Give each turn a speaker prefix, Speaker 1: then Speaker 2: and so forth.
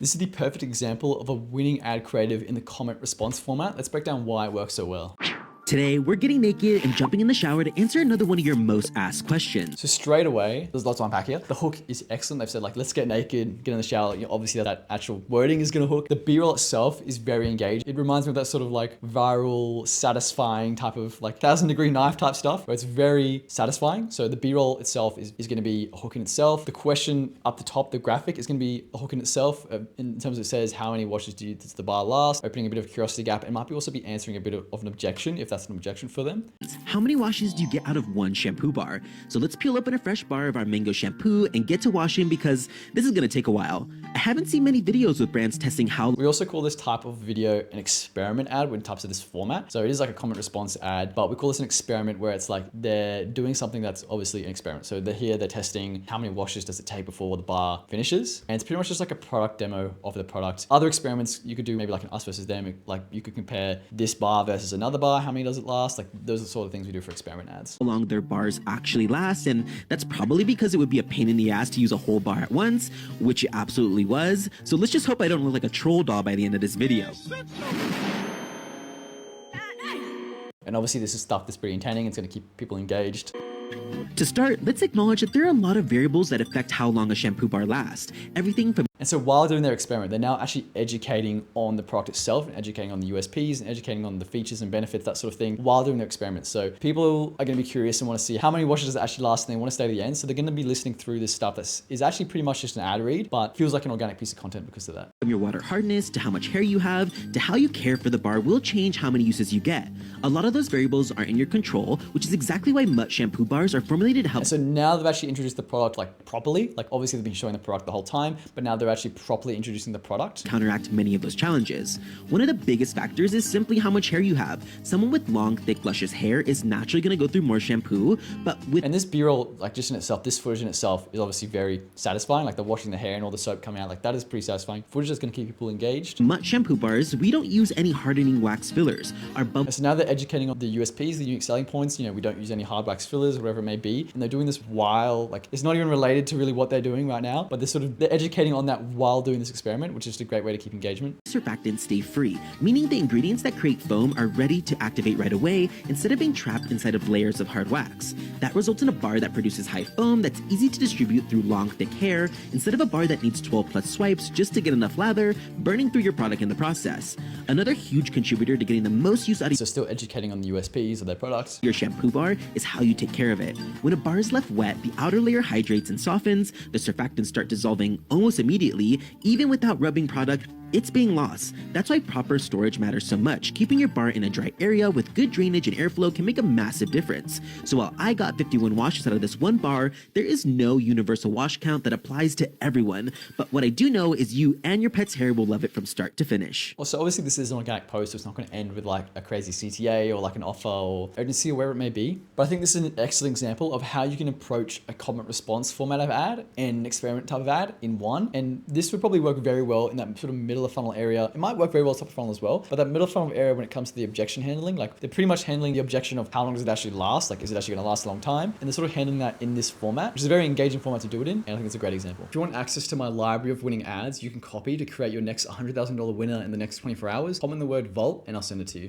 Speaker 1: This is the perfect example of a winning ad creative in the comment response format. Let's break down why it works so well.
Speaker 2: Today, we're getting naked and jumping in the shower to answer another one of your most asked questions.
Speaker 1: So straight away, there's lots to unpack here. The hook is excellent. They've said like, let's get naked, get in the shower. You know, obviously that actual wording is gonna hook. The B-roll itself is very engaged. It reminds me of that sort of like viral, satisfying type of like 1,000-degree knife type stuff where it's very satisfying. So the B-roll itself is gonna be a hook in itself. The question up the top, the graphic is gonna be a hook in itself in terms of it says how many washes does the bar last, opening a bit of a curiosity gap. It might be also be answering a bit of an objection if that's an objection for them.
Speaker 2: How many washes do you get out of one shampoo bar? So let's peel open a fresh bar of our mango shampoo and get to washing because this is gonna take a while. I haven't seen many videos with brands testing how.
Speaker 1: We also call this type of video an experiment ad in types of this format. So it is like a comment response ad, but we call this an experiment where it's like they're doing something that's obviously an experiment. So they're testing how many washes does it take before the bar finishes. And it's pretty much just like a product demo of the product. Other experiments you could do maybe like an us versus them, like you could compare this bar versus another bar, how many does it last? Like those are the sort of things we do for experiment ads.
Speaker 2: How long their bars actually last, and that's probably because it would be a pain in the ass to use a whole bar at once, which it absolutely was. So let's just hope I don't look like a troll doll by the end of this video.
Speaker 1: And obviously this is stuff that's pretty entertaining. It's gonna keep people engaged.
Speaker 2: To start, let's acknowledge that there are a lot of variables that affect how long a shampoo bar lasts. Everything from.
Speaker 1: And so while doing their experiment, they're now actually educating on the product itself and educating on the USPs and educating on the features and benefits, that sort of thing, while doing their experiment. So people are gonna be curious and wanna see how many washes does it actually last, and they wanna stay to the end. So they're gonna be listening through this stuff that is actually pretty much just an ad read, but feels like an organic piece of content because of that.
Speaker 2: From your water hardness to how much hair you have to how you care for the bar will change how many uses you get. A lot of those variables are in your control, which is exactly why Mutt shampoo bars are formulated to help.
Speaker 1: And so now they've actually introduced the product like properly, like obviously they've been showing the product the whole time, but now they're actually properly introducing the product.
Speaker 2: Counteract many of those challenges. One of the biggest factors is simply how much hair you have. Someone with long, thick, luscious hair is naturally going to go through more shampoo, but with.
Speaker 1: And this B-roll, like just in itself, this footage in itself is obviously very satisfying. Like the washing the hair and all the soap coming out, like that is pretty satisfying. Footage that's going to keep people engaged.
Speaker 2: Mutt shampoo bars, we don't use any hardening wax fillers. Our bubble.
Speaker 1: So now they're educating on the USPs, the unique selling points. You know, we don't use any hard wax fillers, whatever it may be. And they're doing this while, like, it's not even related to really what they're doing right now, but they're educating on that while doing this experiment, which is just a great way to keep engagement.
Speaker 2: Surfactants stay free, meaning the ingredients that create foam are ready to activate right away instead of being trapped inside of layers of hard wax. That results in a bar that produces high foam that's easy to distribute through long, thick hair instead of a bar that needs 12 plus swipes just to get enough lather, burning through your product in the process. Another huge contributor to getting the most use out of
Speaker 1: So still educating on the USPs of their products.
Speaker 2: your shampoo bar is how you take care of it. When a bar is left wet, the outer layer hydrates and softens, the surfactants start dissolving almost immediately, even without rubbing product. It's being lost. That's why proper storage matters so much. Keeping your bar in a dry area with good drainage and airflow can make a massive difference. So while I got 51 washes out of this one bar, there is no universal wash count that applies to everyone. But what I do know is you and your pet's hair will love it from start to finish.
Speaker 1: Well, so obviously this is an organic post, so it's not going to end with like a crazy CTA or like an offer or urgency or wherever it may be. But I think this is an excellent example of how you can approach a comment response format of ad and an experiment type of ad in one. And this would probably work very well in that sort of middle of funnel area. It might work very well top of funnel as well, but that middle funnel area when it comes to the objection handling, like they're pretty much handling the objection of how long does it actually last? Like, is it actually going to last a long time? And they're sort of handling that in this format, which is a very engaging format to do it in. And I think it's a great example. If you want access to my library of winning ads you can copy to create your next $100,000 winner in the next 24 hours, comment the word Vault and I'll send it to you.